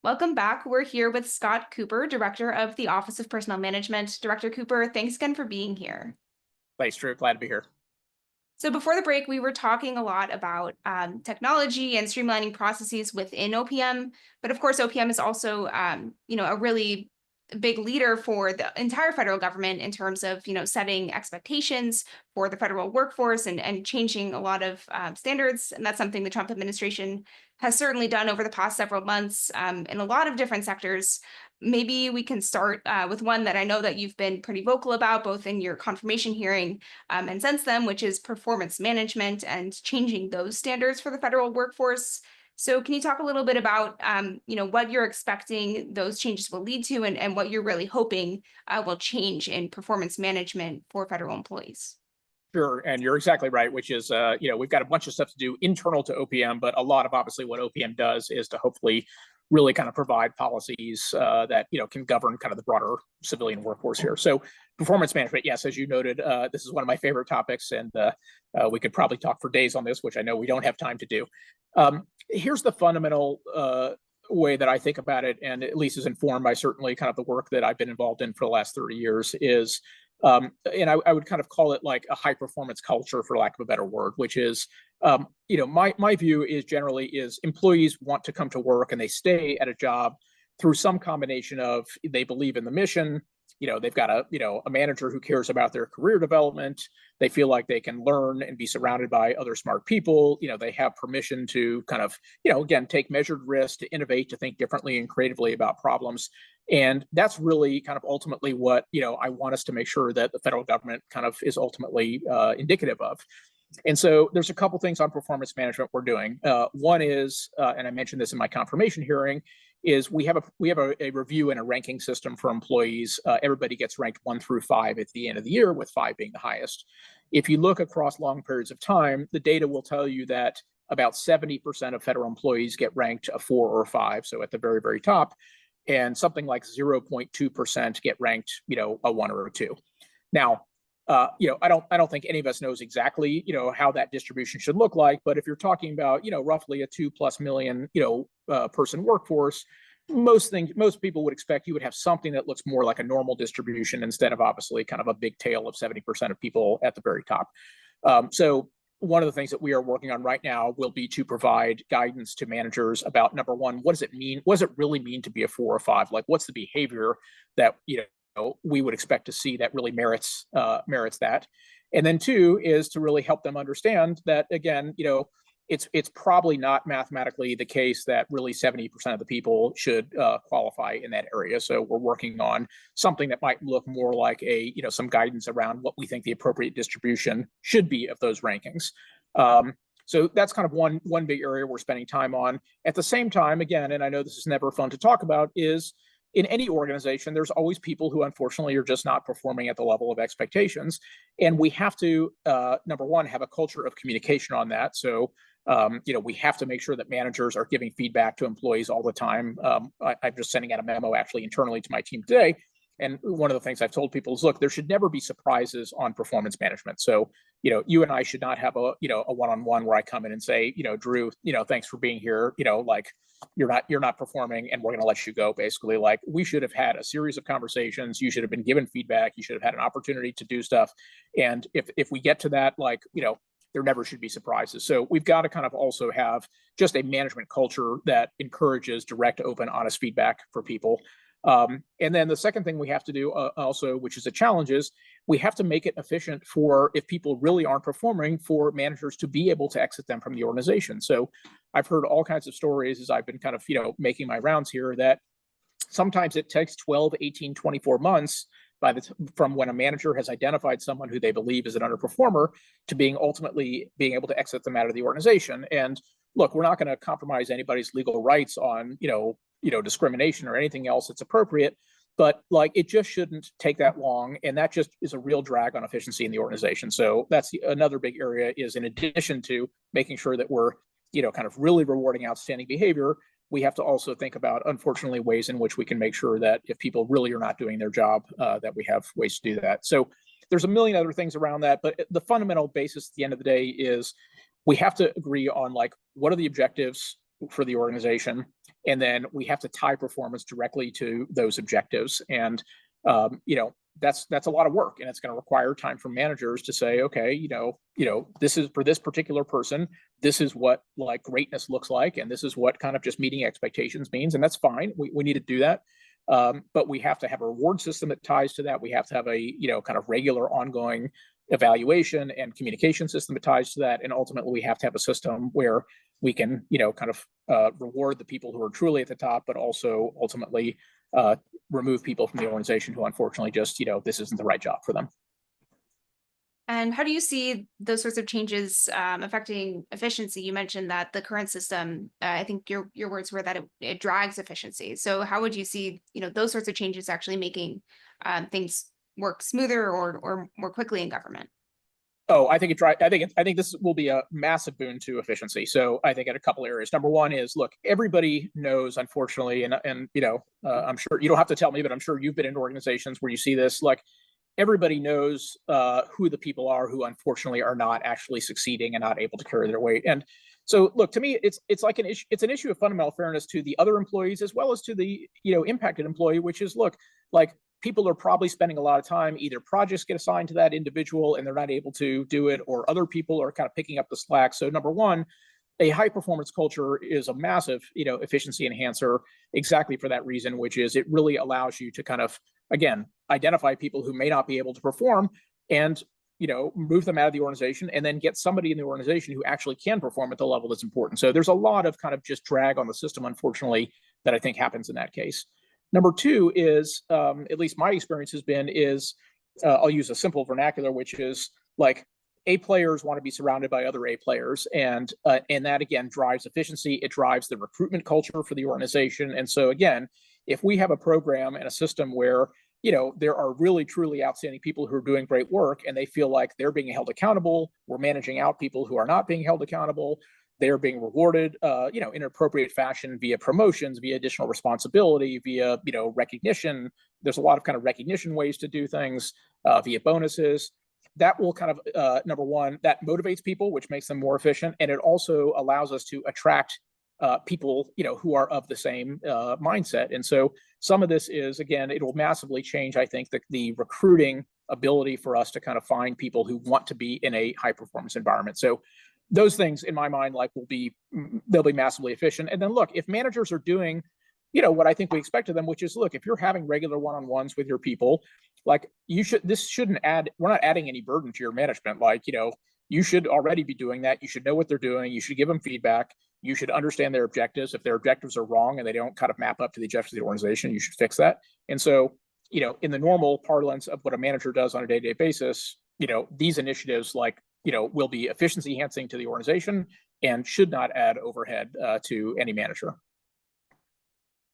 Welcome back. We're here with Scott Cooper, Director of the Office of Personnel Management. Director Cooper, thanks again for being here. Thanks, Drew. Glad to be here. So before the break, we were talking a lot about technology and streamlining processes within OPM, but of course, OPM is also, a really big leader for the entire federal government in terms of, setting expectations for the federal workforce and changing a lot of standards. And that's something the Trump administration has certainly done over the past several months in a lot of different sectors. Maybe we can start with one that I know that you've been pretty vocal about, both in your confirmation hearing and since then, which is performance management and changing those standards for the federal workforce. So can you talk a little bit about, what you're expecting those changes will lead to and what you're really hoping will change in performance management for federal employees? Sure, and you're exactly right, which is, we've got a bunch of stuff to do internal to OPM, but a lot of obviously what OPM does is to hopefully really kind of provide policies that can govern kind of the broader civilian workforce here. So performance management, yes, as you noted, this is one of my favorite topics, and we could probably talk for days on this, which I know we don't have time to do. Here's the fundamental way that I think about it, and at least is informed by certainly kind of the work that I've been involved in for the last 30 years, is and I would kind of call it like a high performance culture, for lack of a better word, which is, my view is generally is employees want to come to work and they stay at a job through some combination of they believe in the mission. They've got a manager who cares about their career development. They feel like they can learn and be surrounded by other smart people. They have permission to kind of, again, take measured risks, to innovate, to think differently and creatively about problems. And that's really kind of ultimately what, I want us to make sure that the federal government kind of is ultimately indicative of. And so there's a couple things on performance management we're doing. One is, and I mentioned this in my confirmation hearing, is we have a review and a ranking system for employees. Everybody gets ranked 1 through 5 at the end of the year, with 5 being the highest. If you look across long periods of time, the data will tell you that about 70% of federal employees get ranked a 4 or 5, so at the very, very top, and something like 0.2% get ranked, a 1 or a 2. Now, I don't think any of us knows exactly, how that distribution should look like. But if you're talking about, roughly a 2+ million, person workforce, most people would expect you would have something that looks more like a normal distribution instead of obviously kind of a big tail of 70% of people at the very top. So one of the things that we are working on right now will be to provide guidance to managers about, number one, what does it mean? What does it really mean to be a 4 or 5? Like, what's the behavior that, we would expect to see that really merits that? And then two is to really help them understand that, again, it's probably not mathematically the case that really 70% of the people should qualify in that area. So we're working on something that might look more like some guidance around what we think the appropriate distribution should be of those rankings. So that's kind of one big area we're spending time on. At the same time, again, and I know this is never fun to talk about, is in any organization, there's always people who unfortunately are just not performing at the level of expectations. And we have to, number one, have a culture of communication on that. So, we have to make sure that managers are giving feedback to employees all the time. I'm just sending out a memo actually internally to my team today. And one of the things I've told people is, look, there should never be surprises on performance management. So, you and I should not have a one-on-one where I come in and say, Drew, thanks for being here. Like, you're not performing and we're going to let you go. Basically, like, we should have had a series of conversations. You should have been given feedback. You should have had an opportunity to do stuff. And if we get to that, like, there never should be surprises. So we've got to kind of also have just a management culture that encourages direct, open, honest feedback for people. And then the second thing we have to do also, which is a challenge, is we have to make it efficient for, if people really aren't performing, for managers to be able to exit them from the organization. So I've heard all kinds of stories as I've been kind of, making my rounds here, that sometimes it takes 12, 18, 24 months from when a manager has identified someone who they believe is an underperformer to ultimately being able to exit them out of the organization. And look, we're not going to compromise anybody's legal rights on, discrimination or anything else that's appropriate, but like, it just shouldn't take that long. And that just is a real drag on efficiency in the organization. So that's another big area, is in addition to making sure that we're, kind of really rewarding outstanding behavior, we have to also think about, unfortunately, ways in which we can make sure that if people really are not doing their job, that we have ways to do that. So there's a million other things around that, but the fundamental basis at the end of the day is we have to agree on, like, what are the objectives for the organization, And then we have to tie performance directly to those objectives. And, that's a lot of work, and it's going to require time from managers to say, okay, this is for this particular person, this is what like greatness looks like, and this is what kind of just meeting expectations means, and that's fine. We need to do that. But we have to have a reward system that ties to that. We have to have a kind of regular ongoing evaluation and communication system that ties to that, and ultimately we have to have a system where we can kind of reward the people who are truly at the top, but also ultimately remove people from the organization who unfortunately just this isn't the right job for them. And how do you see those sorts of changes affecting efficiency? You mentioned that the current system, I think your words were that it drags efficiency. So how would you see, those sorts of changes actually making things work smoother or more quickly in government? Oh, I think this will be a massive boon to efficiency. So I think at a couple areas. Number one is, look, everybody knows, unfortunately, and I'm sure you don't have to tell me, but I'm sure you've been in organizations where you see this. Like, everybody knows who the people are who unfortunately are not actually succeeding and not able to carry their weight. And so, look, to me, it's like an issue. It's an issue of fundamental fairness to the other employees as well as to the impacted employee, which is, look, like, people are probably spending a lot of time, either projects get assigned to that individual and they're not able to do it, or other people are kind of picking up the slack. So number one, a high performance culture is a massive efficiency enhancer exactly for that reason, which is it really allows you to kind of, again, identify people who may not be able to perform and move them out of the organization, and then get somebody in the organization who actually can perform at the level that's important. So there's a lot of kind of just drag on the system, unfortunately, that I think happens in that case. Number two is, at least my experience has been, is I'll use a simple vernacular, which is like, A players want to be surrounded by other A players, and that again drives efficiency. It drives the recruitment culture for the organization. And so again, if we have a program and a system where there are really truly outstanding people who are doing great work, and they feel like they're being held accountable, we're managing out people who are not being held accountable, they're being rewarded, in an appropriate fashion via promotions, via additional responsibility, via, recognition. There's a lot of kind of recognition ways to do things, via bonuses. That will kind of, number one, that motivates people, which makes them more efficient. And it also allows us to attract people, who are of the same mindset. And so some of this is, again, it will massively change, I think, the recruiting ability for us to kind of find people who want to be in a high performance environment. So those things in my mind, like, they'll be massively efficient. And then look, if managers are doing, what I think we expect of them, which is, look, if you're having regular one-on-ones with your people, like, we're not adding any burden to your management. Like, you should already be doing that. You should know what they're doing. You should give them feedback. You should understand their objectives. If their objectives are wrong and they don't kind of map up to the objectives of the organization, you should fix that. And so, in the normal parlance of what a manager does on a day-to-day basis, these initiatives, like, will be efficiency enhancing to the organization and should not add overhead to any manager.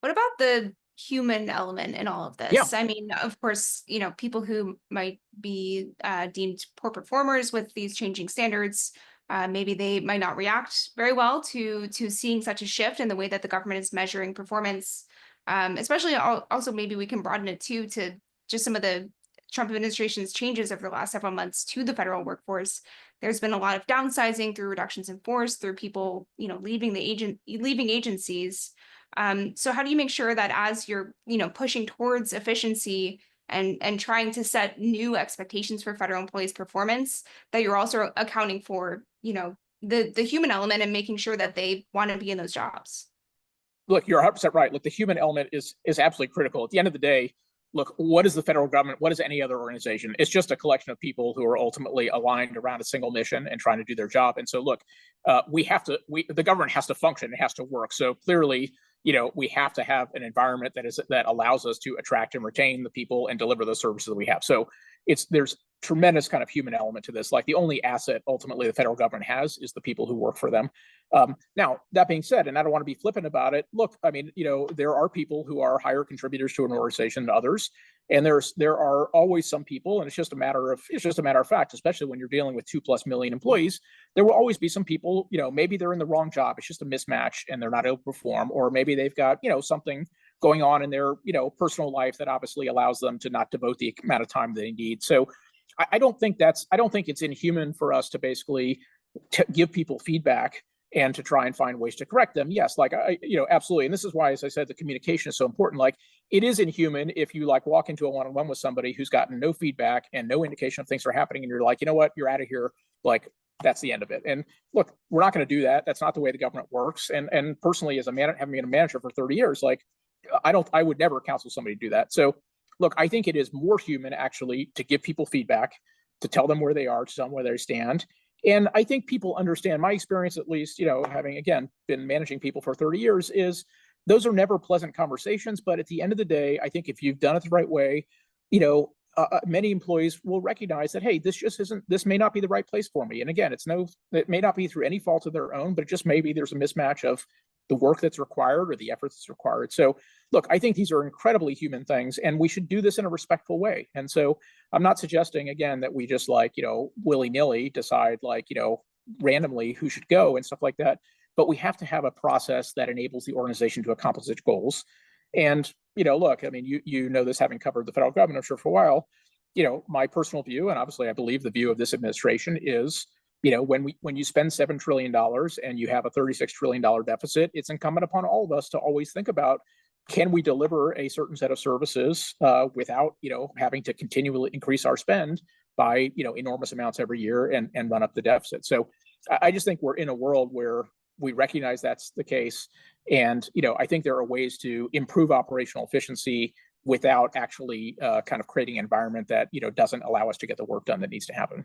What about the human element in all of Yeah. this? I mean, of course, people who might be deemed poor performers with these changing standards, maybe they might not react very well to seeing such a shift in the way that the government is measuring performance. Especially also, maybe we can broaden it too to just some of the Trump administration's changes over the last several months to the federal workforce. There's been a lot of downsizing through reductions in force, through people, leaving agencies. So how do you make sure that as you're, pushing towards efficiency and trying to set new expectations for federal employees' performance, that you're also accounting for, the human element and making sure that they want to be in those jobs? Look, you're 100% right. Look, the human element is absolutely critical. At the end of the day, look, what is the federal government? What is any other organization? It's just a collection of people who are ultimately aligned around a single mission and trying to do their job. And so, look, the government has to function. It has to work. So clearly, we have to have an environment that allows us to attract and retain the people and deliver those services that we have. So there's tremendous kind of human element to this. Like, the only asset ultimately the federal government has is the people who work for them. Now, that being said, and I don't want to be flippant about it, look, I mean, there are people who are higher contributors to an organization than others. And there are always some people, and it's just a matter of fact, especially when you're dealing with 2+ million employees, there will always be some people, maybe they're in the wrong job. It's just a mismatch and they're not able to perform, or maybe they've got, something going on in their, personal life that obviously allows them to not devote the amount of time they need. So I don't think it's inhuman for us to basically give people feedback and to try and find ways to correct them. Yes, like absolutely. And this is why, as I said, the communication is so important. Like, it is inhuman if you like walk into a one-on-one with somebody who's gotten no feedback and no indication of things are happening, and you're like, you know what, you're out of here. Like, that's the end of it. And look, we're not going to do that. That's not the way the government works. And personally, as a man, having been a manager for 30 years, like, I would never counsel somebody to do that. So look, I think it is more human actually to give people feedback, to tell them where they are, to tell them where they stand. And I think people understand, my experience, at least, having, again, been managing people for 30 years, is those are never pleasant conversations. But at the end of the day, I think if you've done it the right way, many employees will recognize that, hey, this may not be the right place for me. And again, it may not be through any fault of their own, but it just maybe there's a mismatch of the work that's required or the effort that's required. So look, I think these are incredibly human things, and we should do this in a respectful way. And so I'm not suggesting, again, that we just willy-nilly decide randomly who should go and stuff like that. But we have to have a process that enables the organization to accomplish its goals. And, look, I mean, you know this, having covered the federal government, I'm sure, for a while, my personal view, and obviously I believe the view of this administration, is when you spend $7 trillion and you have a $36 trillion deficit, it's incumbent upon all of us to always think about, can we deliver a certain set of services without having to continually increase our spend by enormous amounts every year and run up the deficit. So I just think we're in a world where we recognize that's the case. And I think there are ways to improve operational efficiency without actually kind of creating an environment that doesn't allow us to get the work done that needs to happen.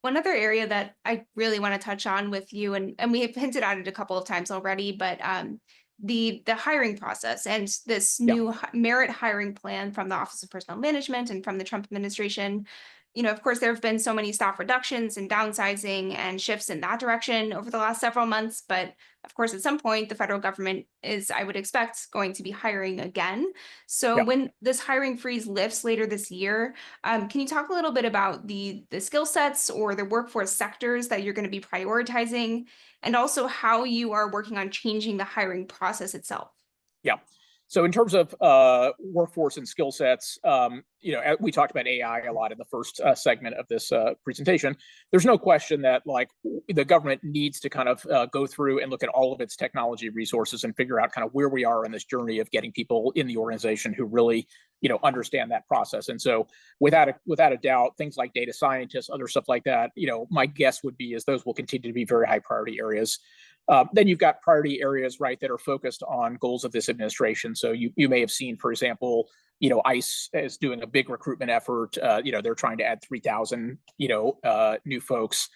One other area that I really want to touch on with you, and we have hinted at it a couple of times already, but the hiring process and this new merit hiring plan from the Office of Personnel Management and from the Trump administration. Of course, there have been so many staff reductions and downsizing and shifts in that direction over the last several months. But of course, at some point, the federal government is, I would expect, going to be hiring again. So when this hiring freeze lifts later this year, can you talk a little bit about the skill sets or the workforce sectors that you're going to be prioritizing, and also how you are working on changing the hiring process itself? Yeah. So in terms of workforce and skill sets, we talked about AI a lot in the first segment of this presentation. There's no question that the government needs to kind of go through and look at all of its technology resources and figure out kind of where we are in this journey of getting people in the organization who really understand that process. And so without a doubt, things like data scientists, other stuff like that, my guess would be is those will continue to be very high priority areas. Then you've got priority areas, right, that are focused on goals of this administration. So you may have seen, for example, ICE is doing a big recruitment effort. They're trying to add 3,000, new folks.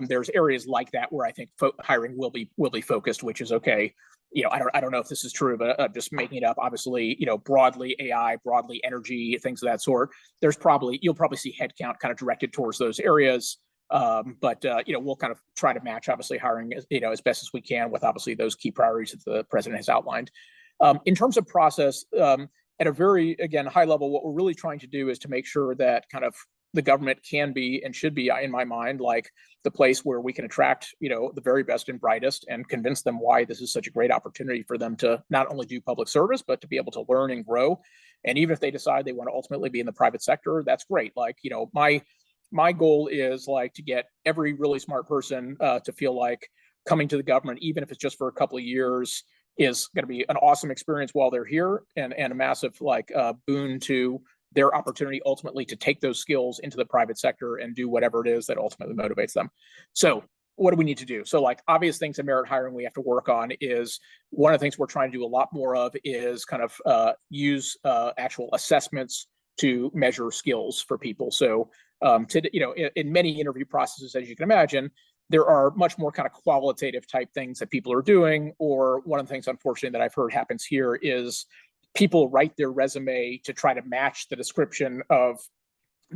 There's areas like that where I think hiring will be focused, which is okay. I don't know if this is true, but I'm just making it up. Obviously, broadly AI, broadly energy, things of that sort. You'll probably see headcount kind of directed towards those areas. But we'll kind of try to match, obviously, hiring as best as we can with obviously those key priorities that the president has outlined. In terms of process, at a very, again, high level, what we're really trying to do is to make sure that kind of the government can be and should be, in my mind, like the place where we can attract the very best and brightest and convince them why this is such a great opportunity for them to not only do public service, but to be able to learn and grow. And even if they decide they want to ultimately be in the private sector, that's great. My goal is to get every really smart person to feel like coming to the government, even if it's just for a couple of years, is going to be an awesome experience while they're here, and a massive boon to their opportunity ultimately to take those skills into the private sector and do whatever it is that ultimately motivates them. So what do we need to do? So obvious things in merit hiring we have to work on is, one of the things we're trying to do a lot more of is kind of use actual assessments to measure skills for people. So in many interview processes, as you can imagine, there are much more kind of qualitative type things that people are doing. Or one of the things, unfortunately, that I've heard happens here is people write their resume to try to match the description of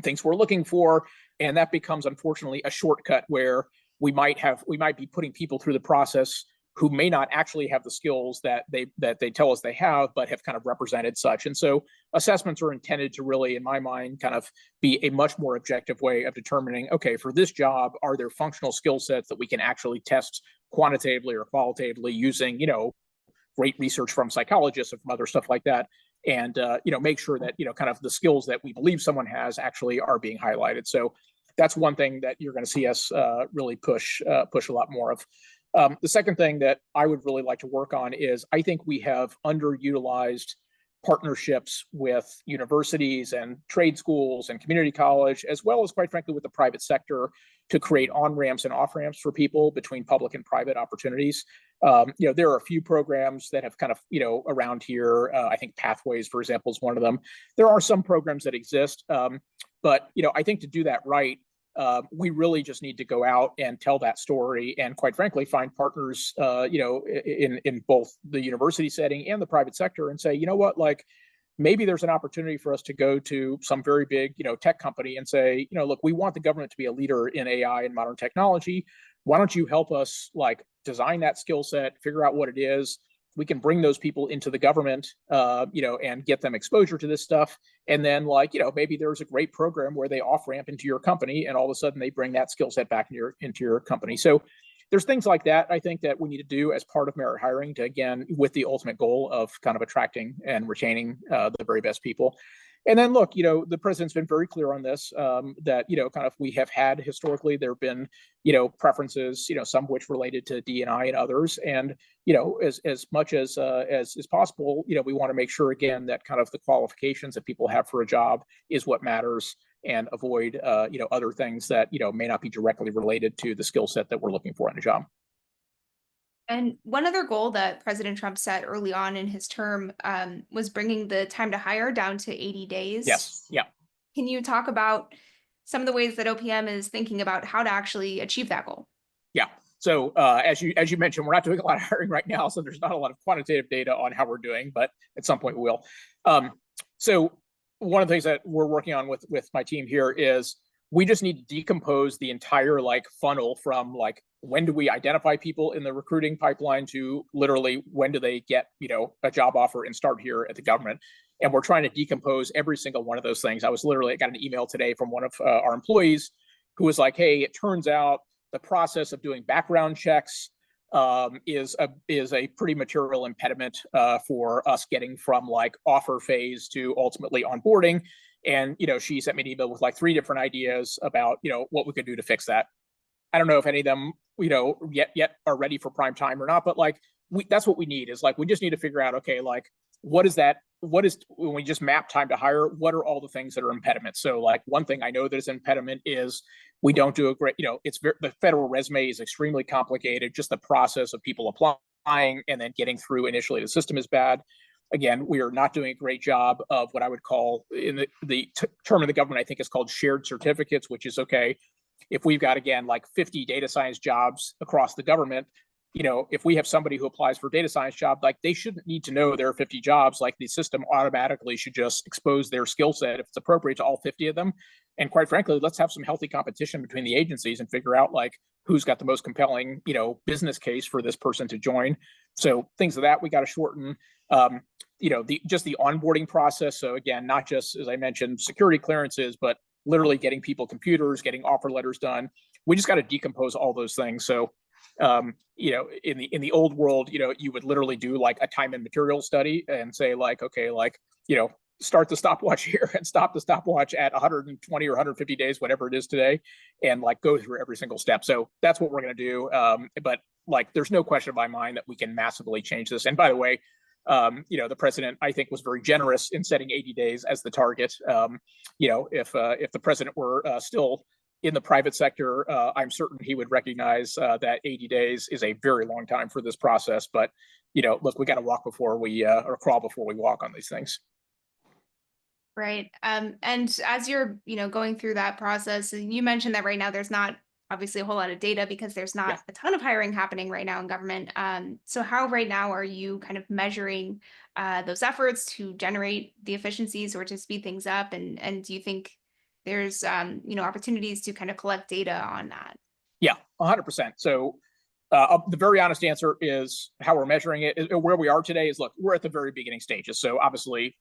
things we're looking for. And that becomes, unfortunately, a shortcut where we might be putting people through the process who may not actually have the skills that they tell us they have, but have kind of represented such. And so assessments are intended to really, in my mind, kind of be a much more objective way of determining, okay, for this job, are there functional skill sets that we can actually test quantitatively or qualitatively using, great research from psychologists and from other stuff like that. And, make sure that, kind of the skills that we believe someone has actually are being highlighted. So that's one thing that you're going to see us really push a lot more of. The second thing that I would really like to work on is I think we have underutilized partnerships with universities and trade schools and community college, as well as, quite frankly, with the private sector to create on-ramps and off-ramps for people between public and private opportunities. There are a few programs that have kind of, around here. I think Pathways, for example, is one of them. There are some programs that exist, but, I think to do that right, we really just need to go out and tell that story, and quite frankly, find partners, in both the university setting and the private sector, and say, you know what, like maybe there's an opportunity for us to go to some very big, tech company and say, look, we want the government to be a leader in AI and modern technology. Why don't you help us like design that skill set, figure out what it is? We can bring those people into the government, and get them exposure to this stuff. And then maybe there's a great program where they off ramp into your company and all of a sudden they bring that skill set back into your company. So there's things like that, I think, that we need to do as part of merit hiring to, again, with the ultimate goal of kind of attracting and retaining the very best people. And then look, the president's been very clear on this, that, kind of we have had historically, there have been, preferences, some which related to D&I and others. And, as much as is possible, we want to make sure, again, that kind of the qualifications that people have for a job is what matters, and avoid, other things that, may not be directly related to the skill set that we're looking for in a job. And one other goal that President Trump set early on in his term was bringing the time to hire down to 80 days. Yes. Yeah. Can you talk about some of the ways that OPM is thinking about how to actually achieve that goal? Yeah. So as you mentioned, we're not doing a lot of hiring right now, so there's not a lot of quantitative data on how we're doing, but at some point we will. So one of the things that we're working on with my team here is we just need to decompose the entire funnel from when do we identify people in the recruiting pipeline to literally when do they get a job offer and start here at the government. And we're trying to decompose every single one of those things. I got an email today from one of our employees who was like, hey, it turns out the process of doing background checks is a pretty material impediment for us getting from offer phase to ultimately onboarding. And she sent me an email with 3 different ideas about what we could do to fix that. I don't know if any of them yet are ready for prime time or not, but that's what we need is we just need to figure out, okay, what is when we just map time to hire, what are all the things that are impediments? So one thing I know that is impediment is we don't do a great, the federal resume is extremely complicated. Just the process of people applying and then getting through initially the system is bad. Again, we are not doing a great job of what I would call, in the term of the government, I think is called shared certificates, which is, okay, if we've got, again, 50 data science jobs across the government, if we have somebody who applies for a data science job, they shouldn't need to know there are 50 jobs. The system automatically should just expose their skill set if it's appropriate to all 50 of them. And quite frankly, let's have some healthy competition between the agencies and figure out who's got the most compelling, business case for this person to join. So things of that we got to shorten. Just the onboarding process. So again, not just, as I mentioned, security clearances, but literally getting people computers, getting offer letters done. We just got to decompose all those things. So in the old world, you would literally do a time and material study and say okay, start the stopwatch here and stop the stopwatch at 120 or 150 days, whatever it is today, and go through every single step. So that's what we're going to do. But there's no question in my mind that we can massively change this. And by the way, the president, I think, was very generous in setting 80 days as the target. If the president were still in the private sector, I'm certain he would recognize that 80 days is a very long time for this process. But, look, we got to walk before we or crawl before we walk on these things. Right. And as you're, going through that process, you mentioned that right now there's not obviously a whole lot of data because there's not a ton of hiring happening right now in government. So how right now are you kind of measuring those efforts to generate the efficiencies or to speed things up? And do you think there's, opportunities to kind of collect data on that? Yeah, 100%. So the very honest answer is how we're measuring it. Where we are today is, look, we're at the very beginning stages. So obviously,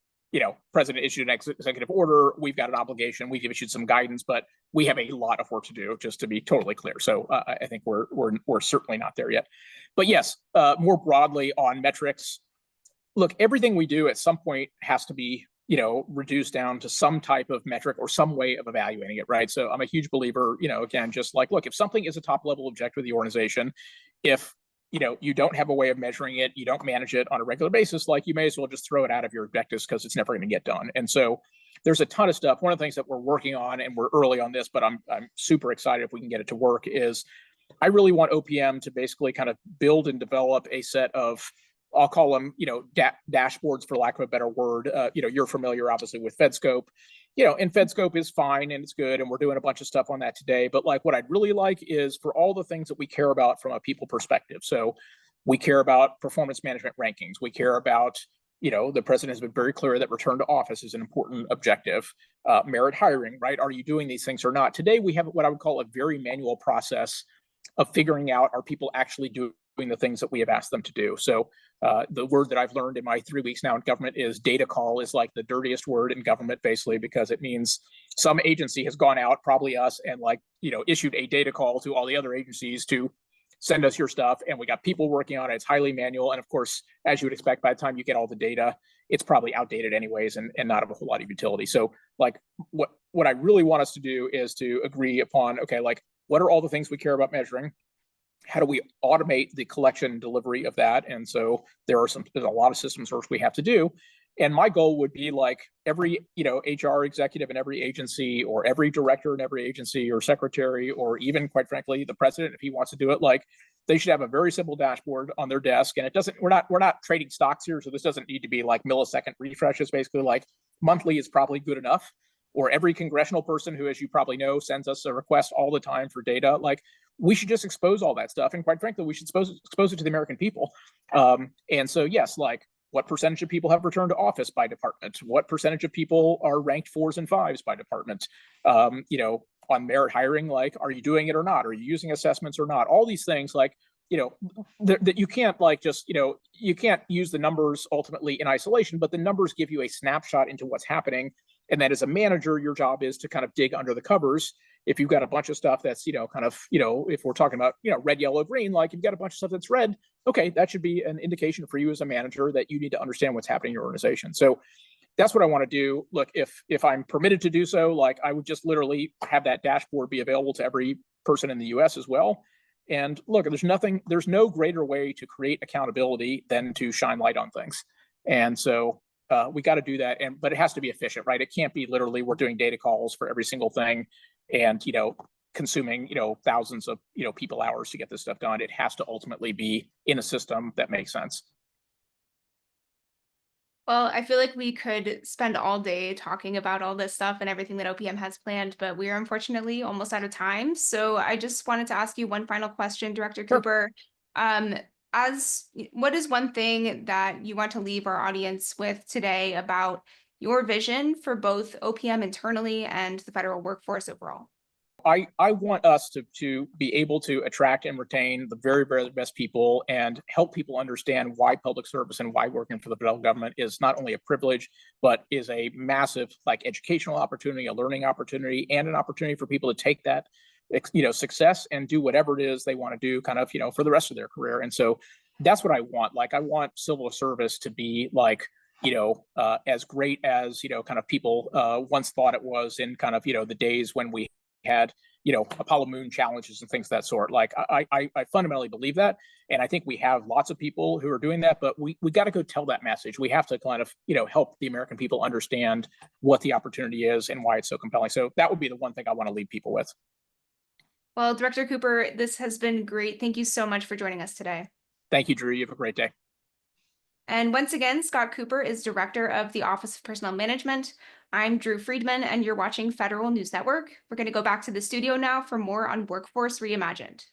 president issued an executive order. We've got an obligation. We've issued some guidance, but we have a lot of work to do, just to be totally clear. So I think we're certainly not there yet. But yes, more broadly on metrics, look, everything we do at some point has to be reduced down to some type of metric or some way of evaluating it, right? So I'm a huge believer, again, just like, look, if something is a top level objective of the organization, if you don't have a way of measuring it, you don't manage it on a regular basis, like you may as well just throw it out of your objectives because it's never going to get done. And so there's a ton of stuff. One of the things that we're working on, and we're early on this, but I'm super excited if we can get it to work, is I really want OPM to basically kind of build and develop a set of, I'll call them, dashboards for lack of a better word. You're familiar obviously with FedScope, and FedScope is fine and it's good. And we're doing a bunch of stuff on that today. But like what I'd really like is for all the things that we care about from a people perspective. So we care about performance management rankings. We care about, the president has been very clear that return to office is an important objective. Merit hiring, right? Are you doing these things or not? Today, we have what I would call a very manual process of figuring out, are people actually doing the things that we have asked them to do? So the word that I've learned in my 3 weeks now in government is data call is like the dirtiest word in government, basically, because it means some agency has gone out, probably us, and issued a data call to all the other agencies to send us your stuff. And we got people working on it. It's highly manual. And of course, as you would expect, by the time you get all the data, it's probably outdated anyways and not of a whole lot of utility. So like what I really want us to do is to agree upon, okay, like what are all the things we care about measuring? How do we automate the collection and delivery of that? And so there's a lot of systems work we have to do. And my goal would be like every, HR executive in every agency, or every director in every agency, or secretary, or even quite frankly, the president, if he wants to do it, like they should have a very simple dashboard on their desk. And we're not trading stocks here. So this doesn't need to be like millisecond refreshes. Basically, like monthly is probably good enough. Or every congressional person who, as you probably know, sends us a request all the time for data. Like we should just expose all that stuff. And quite frankly, we should expose it to the American people. And so, yes, like what percentage of people have returned to office by department? What percentage of people are ranked 4s and 5s by department? On merit hiring, like, are you doing it or not? Are you using assessments or not? All these things, like, that you can't like just, you can't use the numbers ultimately in isolation, but the numbers give you a snapshot into what's happening. And then as a manager, your job is to kind of dig under the covers. If you've got a bunch of stuff that's, kind of, if we're talking about, red, yellow, green, like you've got a bunch of stuff that's red, okay, that should be an indication for you as a manager that you need to understand what's happening in your organization. So that's what I want to do. Look, if I'm permitted to do so, like I would just literally have that dashboard be available to every person in the US as well. And look, there's no greater way to create accountability than to shine light on things. And so we got to do that. But it has to be efficient, right? It can't be literally we're doing data calls for every single thing and, consuming, thousands of, people hours to get this stuff done. It has to ultimately be in a system that makes sense. Well, I feel like we could spend all day talking about all this stuff and everything that OPM has planned, but we are unfortunately almost out of time. So I just wanted to ask you one final question, Director Sure. Cooper. What is one thing that you want to leave our audience with today about your vision for both OPM internally and the federal workforce overall? I want us to be able to attract and retain the very, very best people and help people understand why public service and why working for the federal government is not only a privilege, but is a massive like educational opportunity, a learning opportunity, and an opportunity for people to take that, success and do whatever it is they want to do kind of, for the rest of their career. And so that's what I want. Like I want civil service to be like, as great as, kind of people once thought it was in kind of, the days when we had Apollo moon challenges and things of that sort. Like I fundamentally believe that, and I think we have lots of people who are doing that, but we got to go tell that message. We have to kind of help the American people understand what the opportunity is and why it's so compelling. So that would be the one thing I want to leave people with. Well, Director Cooper, this has been great. Thank you so much for joining us today. Thank you, Drew. You have a great day. And once again, Scott Cooper is Director of the Office of Personnel Management. I'm Drew Friedman, and you're watching Federal News Network. We're going to go back to the studio now for more on Workforce Reimagined.